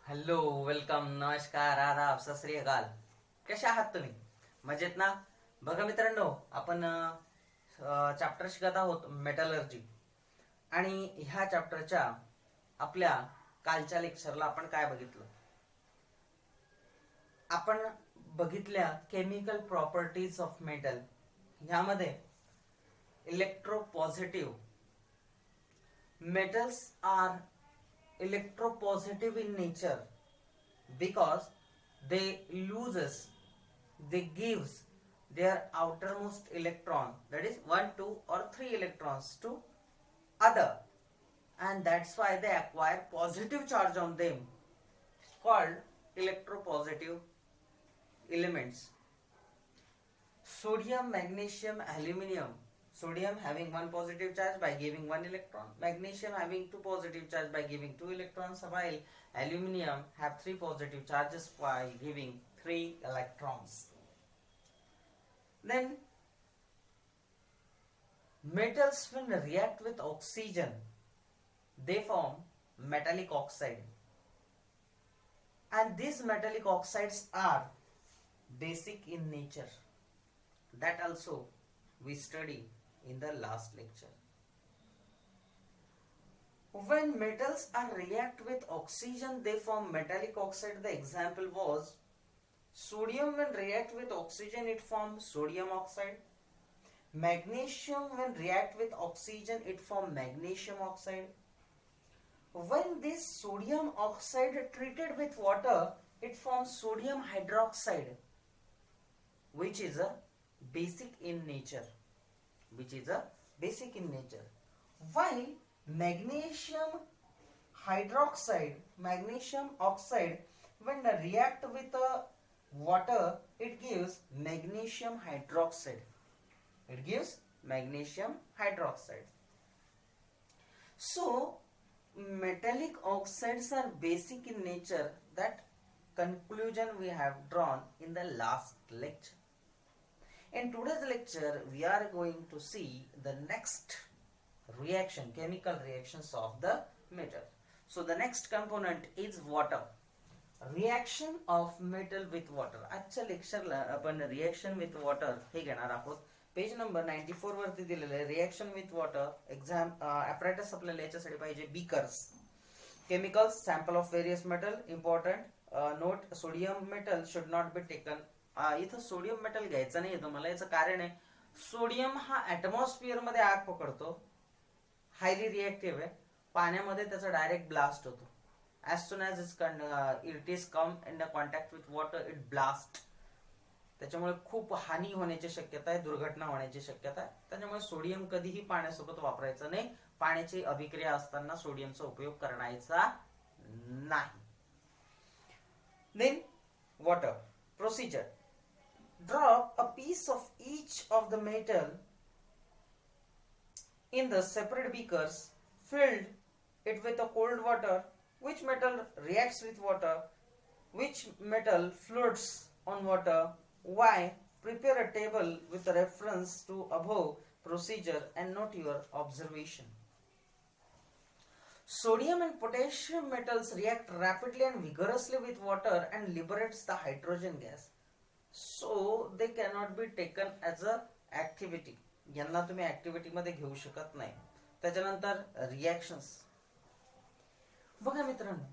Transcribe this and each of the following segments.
Hello, welcome, नमस्कार, आदाब, सत श्री अकाल. कसे आहात तुम्ही? मजेत ना? बघा मित्रांनो, आपण चॅप्टर शिकत आहोत मेटलर्जी. आणि ह्या चॅप्टरच्या आपल्या कालच्या लेक्चरला आपण काय बघितलं? आपण बघितल्या केमिकल प्रॉपर्टीज ऑफ मेटल. ह्यामध्ये electropositive metals are electropositive in nature because they gives their outermost electron, that is 1 2 or 3 electrons, to other, and that's why they acquire positive charge on them, called electropositive elements. Sodium, magnesium, aluminium. Sodium having one positive charge by giving one electron, magnesium having two positive charge by giving two electrons, while aluminium have three positive charges by giving three electrons. Then metals, when react with oxygen, they form metallic oxide, and these metallic oxides are basic in nature. That also we study in the last lecture. When metals are react with oxygen, they form metallic oxide. The example was sodium. When react with oxygen, it forms sodium oxide. Magnesium, when react with oxygen, it forms magnesium oxide. When this sodium oxide treated with water, it forms sodium hydroxide, which is a basic in nature. While magnesium oxide, when react with water, it gives magnesium hydroxide. So metallic oxides are basic in nature. That conclusion we have drawn in the last lecture. In today's lecture, we are going to see the next reaction, chemical reactions of the metal. So the next component is water. Reaction of metal with water. आजच्या लेक्चरला आपण reaction with water हे घेणार आहोत. Page number 94 वरती दिलेलं आहे reaction with water. Exam apparatus आपल्याला याच्यासाठी पाहिजे beakers. Chemicals, sample of various metal. Important note, sodium metal should not be taken. इथं सोडियम मेटल घ्यायचं नाही तुम्हाला. याचं कारण आहे, सोडियम हा ऍटमॉस्फिअर मध्ये आग पकडतो, हायली रिएक्टिव्ह आहे. पाण्यामध्ये त्याचा डायरेक्ट ब्लास्ट होतो. As soon as it is come in contact with water, it blast. त्याच्यामुळे खूप हानी होण्याची शक्यता आहे, दुर्घटना होण्याची शक्यता आहे. त्याच्यामुळे सोडियम कधीही पाण्यासोबत वापरायचं नाही. पाण्याची अभिक्रिया असताना सोडियमचा उपयोग करायचा नाही. Then water procedure. Drop a piece of each of the metal in the separate beakers, filled it with a cold water. Which metal reacts with water? Which metal floats on water? Why? Prepare a table with reference to above procedure and note your observation. Sodium and potassium metals react rapidly and vigorously with water and liberates the hydrogen gas. So they cannot be taken as a activity. यांना तुम्ही activity मध्ये घेऊ शकत नाही. त्याच्यानंतर reactions. बघा मित्रांनो,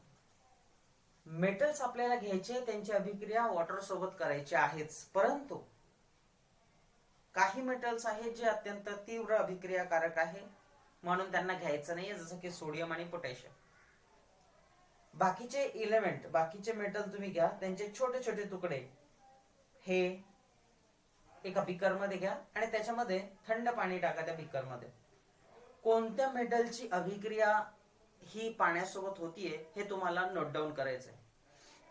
metals आपल्याला घ्यायचे, त्यांची अभिक्रिया वॉटर सोबत करायची आहेच. परंतु काही मेटल्स आहेत जे अत्यंत तीव्र अभिक्रियाकारक आहे, म्हणून त्यांना घ्यायचं नाहीये, जसं की सोडियम आणि पोटॅशियम. बाकीचे इलेमेंट, बाकीचे मेटल तुम्ही घ्या, त्यांचे छोटे छोटे तुकडे हे एका बीकर मध्ये घ्या आणि त्याच्यामध्ये थंड पाणी टाका. त्या बीकर मध्ये कोणत्या मेटलची अभिक्रिया ही पाण्यासोबत होतीये हे तुम्हाला नोट डाऊन करायचंय.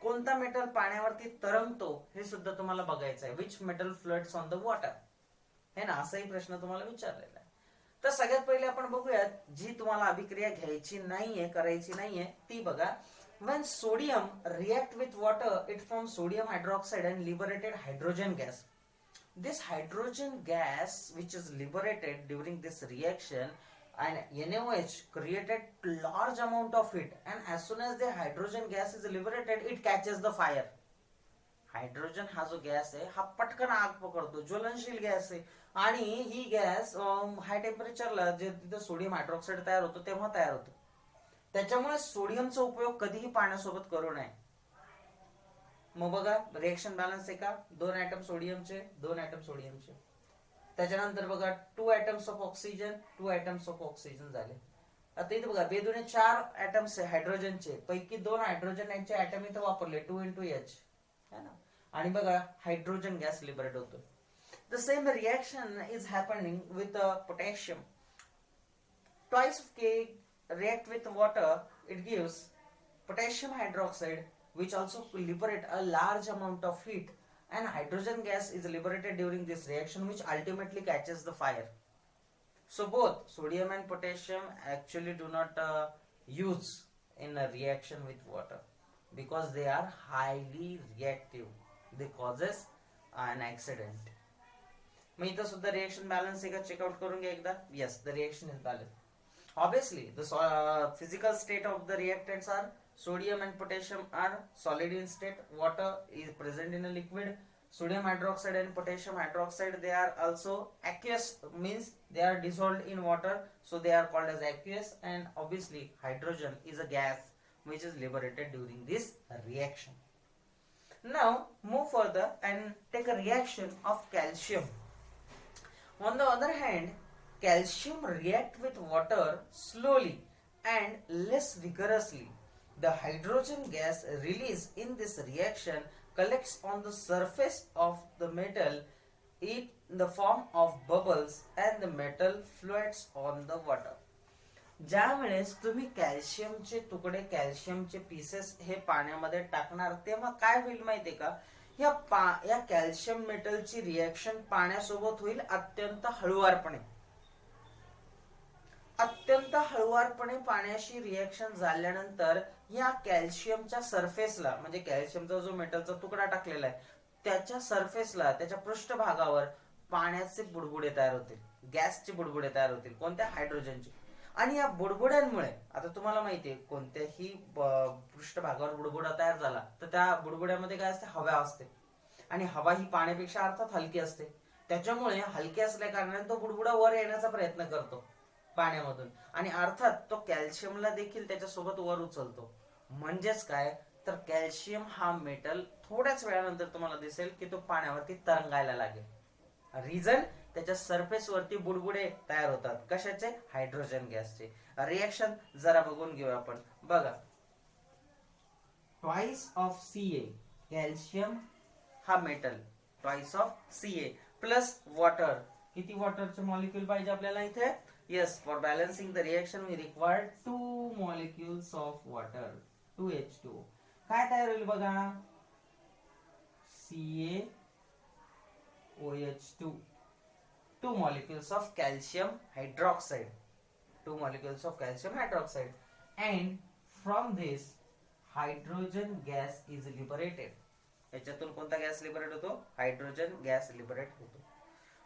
कोणता मेटल पाण्यावरती तरंगतो हे सुद्धा तुम्हाला बघायचंय. Which metal floats on the water, हे ना, असाही प्रश्न तुम्हाला विचारलेला आहे. तर सगळ्यात पहिले आपण बघूयात जी तुम्हाला अभिक्रिया घ्यायची नाहीये, करायची नाहीये, ती बघा. When sodium react with water, it forms sodium hydroxide and liberated hydrogen gas. This hydrogen gas, which is liberated during this reaction, and NaOH created large amount of heat, and as soon as the hydrogen gas is liberated, it catches the fire. Hydrogen हा जो gas आहे हा पटकन आग पकडतो, ज्वलनशील gas आहे, आणि ही गॅस हाय टेम्परेचरला जे तिथे सोडियम हायड्रॉक्साईड तयार होतो तेव्हा तयार होतो. त्याच्यामुळे सोडियमचा उपयोग कधीही पाण्यासोबत करू नये. मग बघा रिएक्शन बॅलन्स आहे का, 2 ॲटम सोडियमचे, 2 ॲटम सोडियमचे. त्याच्यानंतर बघा 2 atoms of oxygen, 2 atoms of oxygen झाले. आता इथे बघा बेदुने 4 ॲटम्स आहे हायड्रोजनचे, पैकी 2 हायड्रोजन यांचे ॲटम इथं वापरले 2x है ना, आणि बघा हायड्रोजन गॅस लिबरेट होतो. The same reaction is happening with potassium. Twice of K react with water, it gives potassium hydroxide, which also liberate a large amount of heat, and hydrogen gas is liberated during this reaction, which ultimately catches the fire. So both sodium and potassium actually do not use in a reaction with water because they are highly reactive. They causes an accident. मग इथं सुद्धा reaction balance आहे का checkout करून घ्या एकदा. Yes, the reaction is balance. Obviously, the physical state of the reactants are sodium and potassium are solid in state. Water is present in a liquid. Sodium hydroxide and potassium hydroxide, they are also aqueous, means they are dissolved in water, so they are called as aqueous. And obviously, hydrogen is a gas which is liberated during this reaction. Now, move further and take a reaction of calcium. On the other hand, calcium react with water slowly and less vigorously. The hydrogen gas released in this reaction collects on the surface of the metal in the form of bubbles, and the metal floats on the water. ज्या वेळेस तुम्ही कॅल्शियमचे तुकडे, कॅल्शियमचे pieces हे पाण्यामध्ये टाकणार तेव्हा काय होईल माहितीये का, या कॅल्शियम मेटलची रिएक्शन पाण्यासोबत होईल अत्यंत हळुवारपणे. अत्यंत हळुवारपणे पाण्याशी रिएक्शन झाल्यानंतर या कॅल्शियमच्या सरफेसला, म्हणजे कॅल्शियमचा जो मेटलचा तुकडा टाकलेला आहे त्याच्या सरफेसला, त्याच्या पृष्ठभागावर पाण्याचे बुडबुडे तयार होतील, गॅसचे बुडबुडे तयार होतील. कोणत्या? हायड्रोजनचे. आणि या बुडबुड्यांमुळे, आता तुम्हाला माहितीये कोणत्याही पृष्ठभागावर बुडबुडा तयार झाला तर त्या बुडबुड्यामध्ये काय असते? हवा असते, आणि हवा ही पाण्यापेक्षा अर्थात हलकी असते. त्याच्यामुळे हलकी असल्या कारणाने तो बुडबुडा वर येण्याचा प्रयत्न करतो पाण्यामधून, आणि अर्थात तो कॅल्शियमला देखील त्याच्यासोबत वर उचलतो. म्हणजेच काय तर कॅल्शियम हा मेटल थोड्याच वेळानंतर तुम्हाला दिसेल की तो पाण्यावरती तरंगायला लागेल. रिझन, त्याच्या सरफेस वरती बुडबुडे तयार होतात. कशाचे? हायड्रोजन गॅसचे. रिएक्शन जरा बघून घेऊया आपण. बघा, ट्वाइस ऑफ Ca, कॅल्शियम हा metal, twice of Ca plus water. किती वॉटरचे मॉलिक्यूल पाहिजे आपल्याला इथे? Yes, for balancing the reaction we require 2 molecules of water, 2H2O. काय तयार होईल बघा? CaOH2, 2 molecules of calcium hydroxide, 2 molecules of calcium hydroxide, and from this hydrogen gas is liberated. याच्यातून कोणता गॅस लिबरेट होतो? हायड्रोजन गॅस लिबरेट होतो.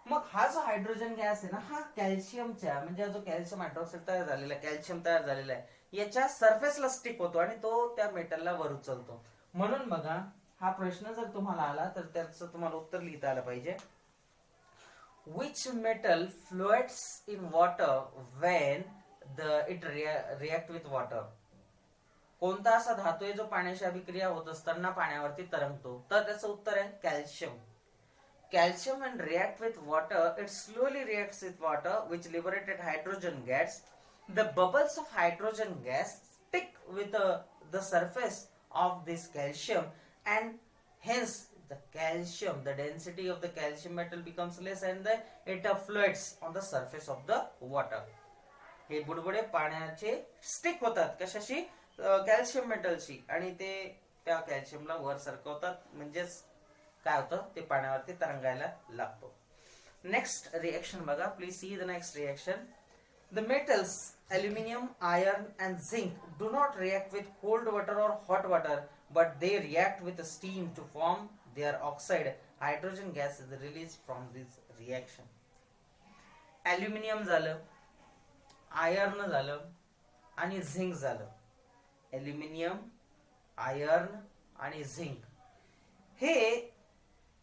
मग हा जो हायड्रोजन गॅस आहे ना, हा कॅल्शियमच्या, म्हणजे जो कॅल्शियम हायड्रॉक्साईड तयार झालेला आहे, कॅल्शियम तयार झालेला आहे, याच्या सरफेसला स्टिक होतो आणि तो त्या मेटलला वर उचलतो. म्हणून बघा, हा प्रश्न जर तुम्हाला आला तर त्याचं तुम्हाला उत्तर लिहिता आलं पाहिजे. Which metal floats in water when it react with water? कोणता असा धातू आहे जो पाण्याशी अभिक्रिया होत असताना पाण्यावरती तरंगतो? तर त्याचं उत्तर आहे calcium. Calcium when react with water, it slowly reacts with water, which liberated hydrogen gas. The bubbles of hydrogen gas stick with the surface of this calcium, and hence the density of the calcium metal becomes less, and it floats on the surface of the water. हे बुडबुडे पाण्याचे stick होतात कशाशी? Calcium मेटलशी, आणि ते त्या कॅल्शियमला वर सरकवतात, म्हणजेच काय होतं? ते पाण्यावरती तरंगायला लागतो. नेक्स्ट रिएक्शन बघा, please see the next reaction. The metals aluminium, iron and zinc do not react with cold water or hot water, but they react with steam to form their oxide. Hydrogen gas is release from this reaction. Aluminium झालं, iron झालं आणि zinc झालं. Aluminium, iron आणि zinc हे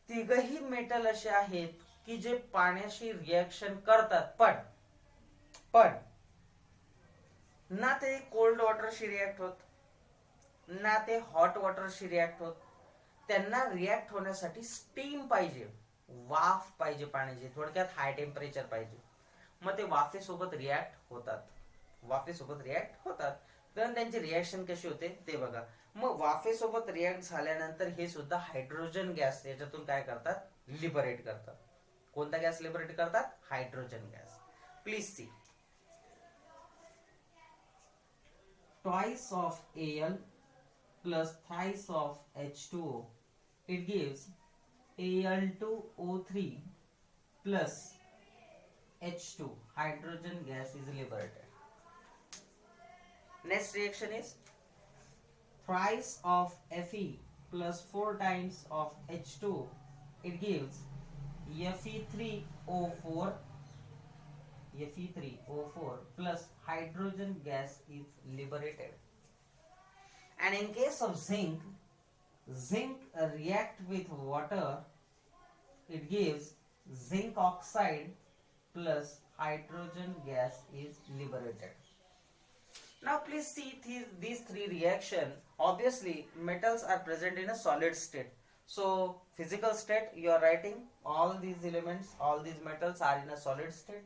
तिघही metal असे आहेत की जे पाण्याशी रिएक्शन करतात, पण ना ते कोल्ड वॉटरशी रिॲक्ट होत, ना ते हॉट वॉटरशी रिॲक्ट होत. त्यांना रिॲक्ट होण्यासाठी स्टीम पाहिजे, वाफ पाहिजे पाण्याची, थोडक्यात हाय टेम्परेचर पाहिजे. मग ते वाफेसोबत रिॲक्ट होतात. तर त्यांची रिॲक्शन कशी होते ते बघा. मग वाफेसोबत रिॲक्ट झाल्यानंतर हे सुद्धा हायड्रोजन गॅस याच्यातून काय करतात, लिबरेट करतात. कोणता गॅस लिबरेट करतात, hydrogen gas. Please see, twice of Al plus thrice of H2O, it gives Al2O3 plus H2, hydrogen gas is liberated. Next reaction is thrice of Fe plus 4 times of H2, it gives Fe3O4 plus hydrogen gas is liberated. And in case of zinc react with water, it gives zinc oxide plus hydrogen gas is liberated. Now please see these three reactions. Obviously metals are present in a solid state. So physical state, you are writing all these elements, all these metals are in a solid state.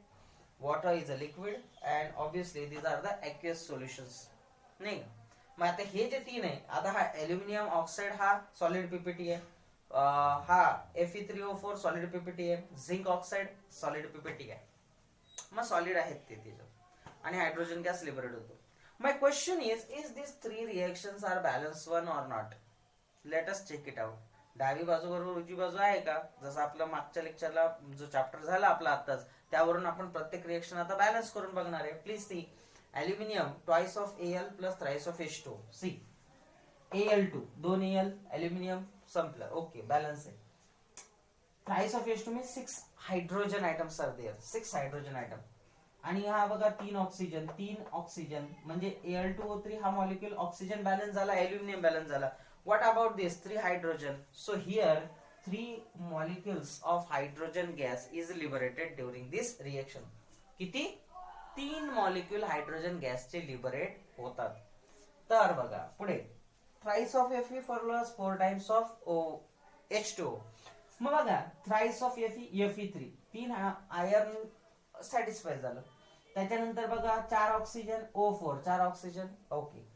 Water is a liquid and obviously these are the aqueous solutions. नाही, मग आता हे जे तीन आहे, आता हा aluminium oxide हा सॉलिड पीपीटी आहे, हा Fe3O4 सॉलिड पीपीटी आहे, झिंक ऑक्साइड सॉलिड पीपीटी आहे. मग सॉलिड आहेत ते त्याच्यात आणि हायड्रोजन गॅस लिबरेट होतो. My question is this three reactions are balance one or not? Let us check it out. डावी बाजू बरोबर उजवी बाजू आहे का? जसं आपलं मागच्या लेक्चरला जो चॅप्टर झाला आपला आताच, त्यावरून आपण प्रत्येक रिएक्शन आता बॅलन्स करून बघणार आहे. Please see, aluminium twice of Al plus thrice of H2. See, Al2 2 Al, aluminium संपलं, ओके बॅलन्स आहे. Thrice of H2 means 6 hydrogen atoms are there, 6 hydrogen atom. आणि हा बघा 3 ऑक्सिजन म्हणजे Al2O3 हा मॉलिक्यूल ऑक्सिजन बॅलन्स झाला, aluminium balance झाला. What about this 3 hydrogen? So here 3 molecules of hydrogen gas is liberated during this reaction. किती? 3 molecule hydrogen गॅसचे liberate होतात. तर बघा पुढे, thrice of Fe plus 4 times of H2O. मग बघा thrice of Fe3 3 iron satisfy झालं. त्याच्यानंतर बघा 4 oxygen O4 4 oxygen, okay.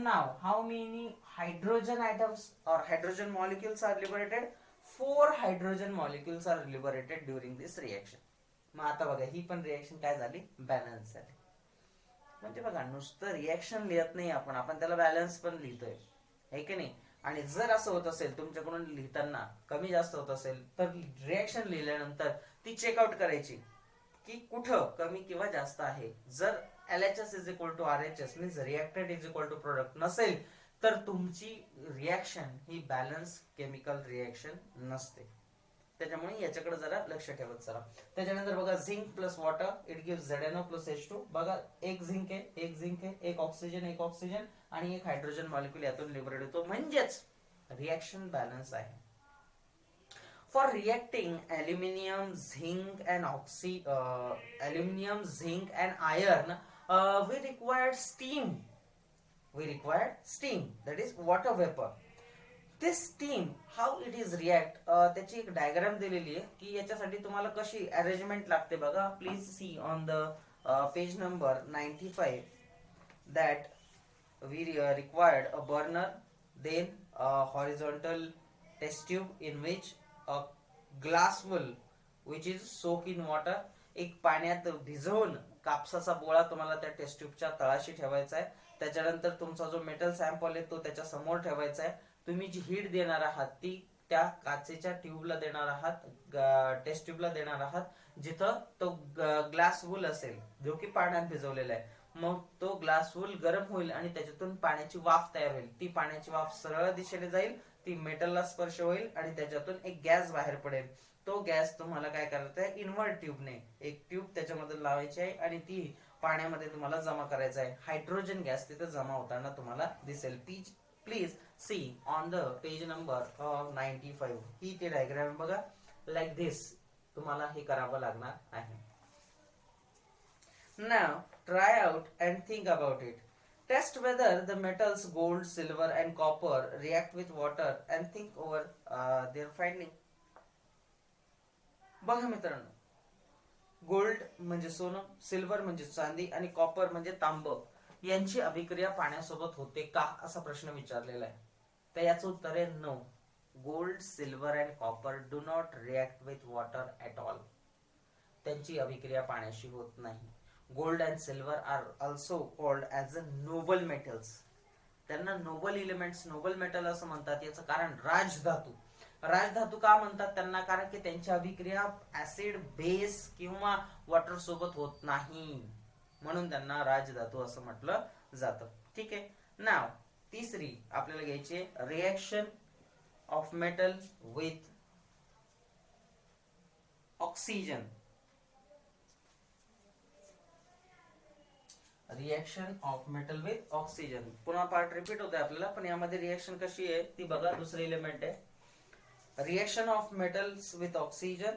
Now how many hydrogen atoms or hydrogen molecules are liberated? 4 hydrogen molecules are liberated during this reaction. मग आता बघा ही पण reaction काय झाली, बॅलन्स झाली. म्हणजे बघा नुसतं रिएक्शन लिहत नाही आपण त्याला बॅलन्स पण लिहितोय, है की नाही? आणि जर असं होत असेल तुमच्याकडून लिहिताना कमी जास्त होत असेल तर रिएक्शन लिहिल्यानंतर ती चेकआउट करायची की कुठं कमी किंवा जास्त आहे. जर LHS is equal to RHS means reactant is equal to product नसेल तर तुमची रिएक्शन ही बॅलन्स केमिकल रिएक्शन नसते. त्याच्यामुळे याच्याकडे जरा लक्ष ठेवत चला. त्याच्यानंतर बघा zinc plus water it gives ZnO plus H2. बघा एक झिंक आहे, एक ऑक्सिजन आणि एक हायड्रोजन मॉलिक्यूल यातून लिबरेट होतो, म्हणजेच रिएक्शन बॅलन्स आहे. For reacting aluminium, zinc and iron, we require steam. That is water vapor. This steam, how it is react? त्याची एक डायग्राम दिलेली आहे की याच्यासाठी तुम्हाला कशी अरेंजमेंट लागते बघा. Please C on the page number 95 that we required a burner, then a horizontal test tube in which a glass wool which is soaked in water. एक पाण्यात भिजवून कापसाचा बोळा तुम्हाला त्या टेस्ट ट्यूबच्या तळाशी ठेवायचा आहे. त्याच्यानंतर तुमचा जो मेटल सॅम्पल आहे तो त्याच्या समोर ठेवायचा आहे. तुम्ही जी हीट देणार आहात ती त्या काचेच्या ट्यूबला देणार आहात, टेस्ट ट्यूबला देणार आहात, जिथं तो ग्लास वूल असेल जो की पाण्यात भिजवलेला आहे. मग तो ग्लास वूल गरम होईल आणि त्याच्यातून पाण्याची वाफ तयार होईल. ती पाण्याची वाफ सरळ दिशेने जाईल, ती मेटलला स्पर्श होईल आणि त्याच्यातून एक गॅस बाहेर पडेल. तो गॅस तुम्हाला काय करायचा आहे, इन्व्हर्ट ट्यूबने एक ट्यूब त्याच्या त्याच्यामध्ये लावायची आहे आणि ती पाण्यामध्ये तुम्हाला जमा करायचं आहे. हायड्रोजन गॅस तिथे जमा होताना तुम्हाला दिसेल. Please see on the page number 95. ही ती डायग्राम बघा, लाईक दिस तुम्हाला हे करावं लागणार आहे. Now try out and think about it. Test whether the metals gold, silver and copper react with water and think over their finding. बघा मित्रांनो, gold म्हणजे सोनं, सिल्वर म्हणजे चांदी आणि कॉपर म्हणजे तांब यांची अभिक्रिया पाण्यासोबत होते का, असा प्रश्न विचारलेला आहे. तर याचं उत्तर आहे no. Gold, silver and copper do not react with water at all. त्यांची अभिक्रिया पाण्याशी होत नाही. Gold and silver are also called as a noble metals. त्यांना नोबल एलिमेंट्स, नोबल मेटल असं म्हणतात. याचं कारण राजधातू. राजधातू का म्हणतात त्यांना, कारण की त्यांची अभिक्रिया ऍसिड, बेस किंवा वॉटर सोबत होत नाही, म्हणून त्यांना राजधातू असं म्हटलं जातं. ठीक आहे. नाव तिसरी आपल्याला घ्यायची reaction of metal with oxygen. Reaction of metal with oxygen. पुन्हा पार्ट रिपीट होतोय आपल्याला, पण यामध्ये रिएक्शन कशी आहे ती बघा. दुसरे एलिमेंट आहे reaction of metals with oxygen.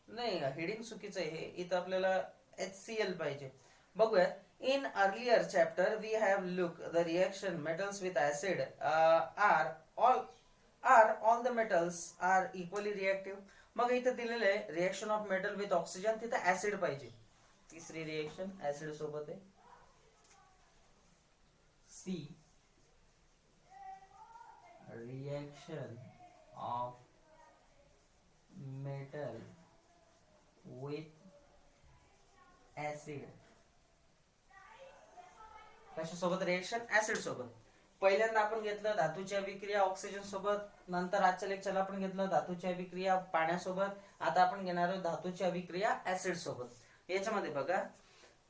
नाही, हेडिंग चुकीचं आहे. इथं आपल्याला HCl पाहिजे. बघूया. In earlier chapter we have look the reaction metals with acid are all the metals are equally reactive. मग इथं दिलेलं आहे reaction of metal with oxygen, तिथं ऍसिड पाहिजे. तिसरी रिएक्शन ऍसिड सोबत आहे. See reaction of metal with acid. कशा सोबत रिएक्शन? ऍसिड सोबत. पहिल्यांदा आपण घेतलं धातूची अभिक्रिया ऑक्सिजन सोबत, नंतर आजच्या लेक्चरला आपण घेतलं धातूची अभिक्रिया पाण्यासोबत, आता आपण घेणार आहोत धातूची अभिक्रिया ऍसिड सोबत. याच्यामध्ये बघा,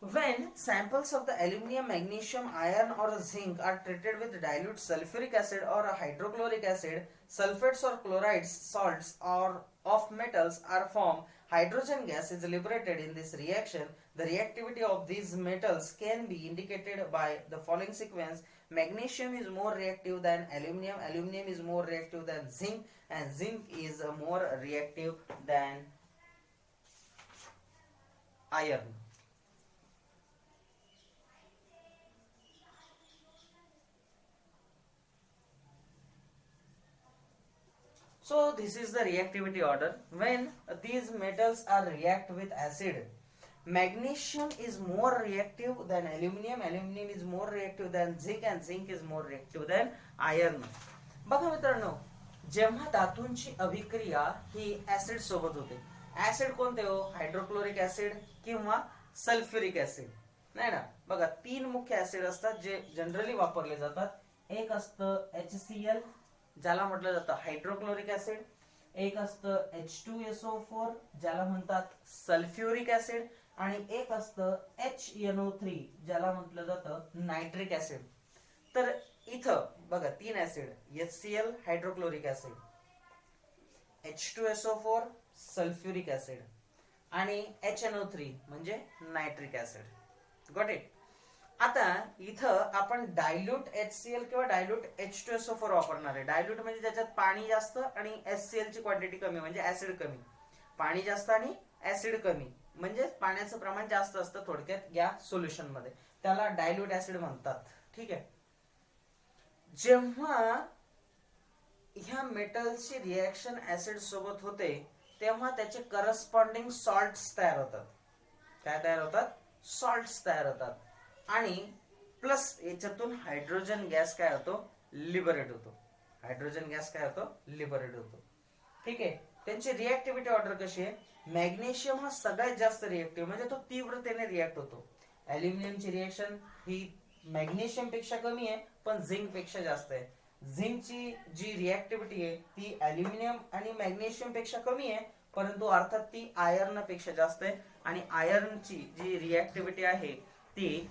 when samples of the aluminum, magnesium, iron or zinc are treated with dilute sulfuric acid or hydrochloric acid, sulfates or chlorides, salts or of metals are formed. Hydrogen gas is liberated in this reaction. The reactivity of these metals can be indicated by the following sequence. Magnesium is more reactive than aluminum, aluminum is more reactive than zinc, and zinc is more reactive than iron. So this is the reactivity order. When these metals are react with acid, magnesium is more reactive than aluminum, aluminum is more reactive than zinc, and zinc is more reactive than iron. बघा मित्रांनो, जेव्हा धातूंची अभिक्रिया ही acid सोबत होते, acid कोणते हो? Hydrochloric acid किंवा sulphuric acid. नाही ना. बघा, तीन मुख्य ऍसिड असतात जे जनरली वापरले जातात. एक असतं HCl ज्याला म्हटलं जातं हायड्रोक्लोरिक ऍसिड, एक असतं H2SO4 ज्याला म्हणतात सल्फ्युरिक ऍसिड, आणि एक असतं HNO3 ज्याला म्हटलं जातं नायट्रिक ऍसिड. तर इथं बघा तीन acid, HCl hydrochloric acid, H2SO4 sulphuric acid आणि HNO3 म्हणजे नायट्रिक ऍसिड. Got it. आता इथं आपण डायल्यूट HCl किंवा डायल्यूट H2SO4 वापरणार आहे. डायल्यूट म्हणजे ज्याच्यात पाणी जास्त आणि HCl ची क्वांटिटी कमी, म्हणजे ऍसिड कमी. पाणी जास्त आणि ऍसिड कमी म्हणजे पाण्याचं प्रमाण जास्त असतं थोडक्यात या सोल्युशन मध्ये, त्याला डायल्यूट ऍसिड म्हणतात. ठीक आहे. जेव्हा ह्या मेटल्सची रिएक्शन ऍसिड सोबत होते तेव्हा त्याचे करस्पॉन्डिंग सॉल्ट्स तयार होतात. काय तयार होतात? सॉल्ट्स तयार होतात. आणि प्लस याच्यातून हायड्रोजन गॅस काय होतो? लिबरेट होतो. हायड्रोजन गॅस काय होतो? लिबरेट होतो. ठीक आहे. त्यांची रिएक्टिव्हिटी ऑर्डर कशी आहे? मॅग्नेशियम हा सगळ्यात जास्त रिएक्टिव्ह, म्हणजे तो तीव्रतेने रिएक्ट होतो. ॲल्युमिनियमची रिएक्शन ही मॅग्नेशियम पेक्षा कमी आहे पण झिंक पेक्षा जास्त आहे. झिंकची जी रिएक्टिव्हिटी आहे ती ॲल्युमिनियम आणि मॅग्नेशियम पेक्षा कमी आहे, परंतु अर्थात ती आयर्न पेक्षा जास्त आहे. आणि आयर्नची जी रिएक्टिव्हिटी आहे ती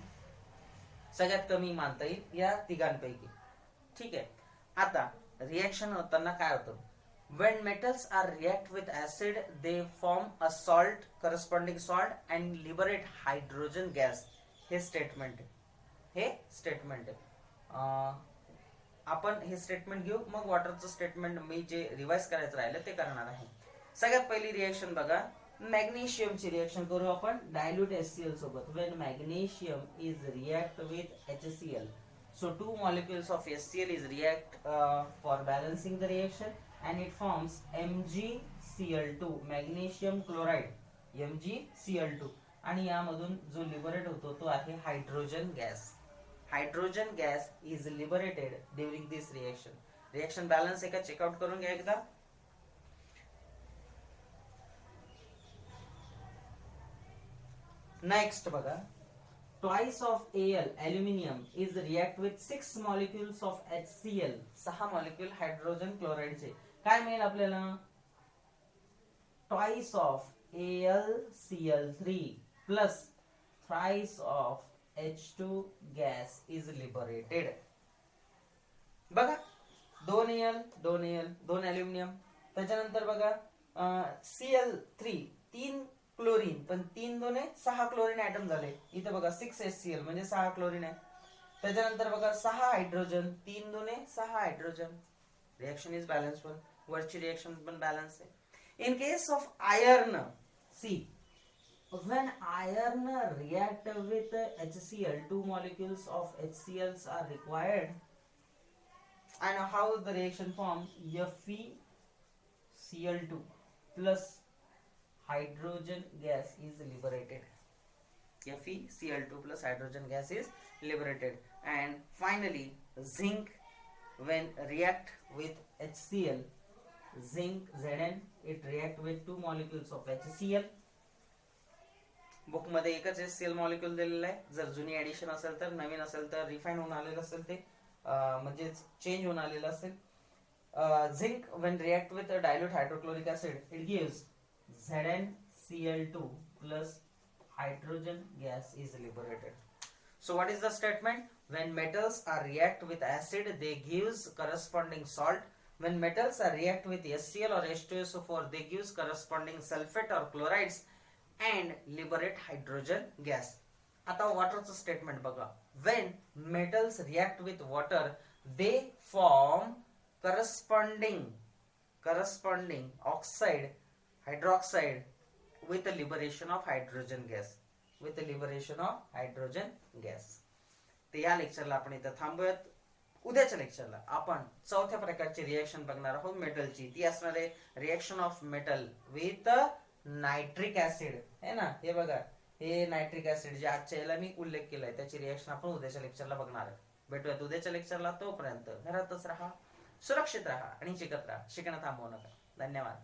सगळ्यात कमी मानता येईल या तिघांपैकी. ठीक आहे. आता रिएक्शन होताना काय होतं? when metals are react with acid they form a salt, corresponding salt, and liberate hydrogen gas. हे स्टेटमेंट आहे. आपण हे स्टेटमेंट घेऊ, मग वॉटरचं स्टेटमेंट मी जे रिवाइज करायचं राहिलं ते करणार आहे. सगळ्यात पहिली रिएक्शन बघा, मॅग्नेशियमची रिएक्शन करू आपण डायल्यूट HCl सोबत. Wien magnesium is react with HCl, so two molecules of HCl is react for balancing the reaction and it forms MgCl2, magnesium chloride, MgCl2. आणि यामधून जो लिबरेट होतो तो आहे hydrogen gas. Hydrogen gas is liberated during this reaction. Reaction balance एका checkout करून घ्या एकदा. नेक्स्ट बघा, twice of Al, aluminium, is react with 6 molecules of HCl, 6 molecule hydrogen chloride चे. काय मिळेल आपल्याला? twice of AlCl3 plus thrice of H2 gas is liberated. बघा, 2 Al, 2 Al, 2 अल्युमिनियम, त्याच्यानंतर बघा Cl3, 3 क्लोरीन, पण 3 2 6 क्लोरीन ऍटम झाले. इथे बघा 6 HCl म्हणजे 6 क्लोरीन आहे. त्याच्यानंतर बघा 6 hydrogen, 3 2 6 hydrogen. Reaction is balance one. वरची रिएक्शन पण बॅलन्स आहे. In case of iron, see when iron react with HCl, 2 molecules of HCls are required, and how the reaction forms? FeCl2 plus hydrogen gas is liberated. FeCl2 plus hydrogen gas is liberated. And finally, zinc when react with HCl, zinc Zn, it react with 2 molecules of HCl. Book मध्ये एकच HCl molecule दिलेला आहे. जर जुनी addition असेल तर, नवीन असेल तर रिफाईन होऊन आलेलं असेल ते, म्हणजे चेंज होऊन आलेलं असेल. Zinc when react with a dilute hydrochloric acid, it gives ZnCl2 plus hydrogen gas is liberated. So what is the statement? When metals are react with acid, they gives corresponding salt. When metals are react with HCl or H2SO4, they gives corresponding sulfate or chlorides and liberate hydrogen gas. आता वॉटरचं statement बघा. When metals react with water, they form corresponding oxide, hydroxide, with the liberation of hydrogen gas. With the liberation of hydrogen gas. तर या लेक्चरला आपण इथं थांबूयात. उद्याच्या लेक्चरला आपण चौथ्या प्रकारची रिएक्शन बघणार आहोत मेटलची. ती असणार आहे reaction of metal with nitric acid, है ना. हे बघा, हे नायट्रिक ऍसिड जे आजच्या याला मी उल्लेख केलाय त्याची रिएक्शन आपण उद्याच्या लेक्चरला बघणार आहे. भेटूयात उद्याच्या लेक्चरला. तोपर्यंत घरातच राहा, सुरक्षित राहा आणि शिकत राहा. शिकणं थांबवू नका. धन्यवाद.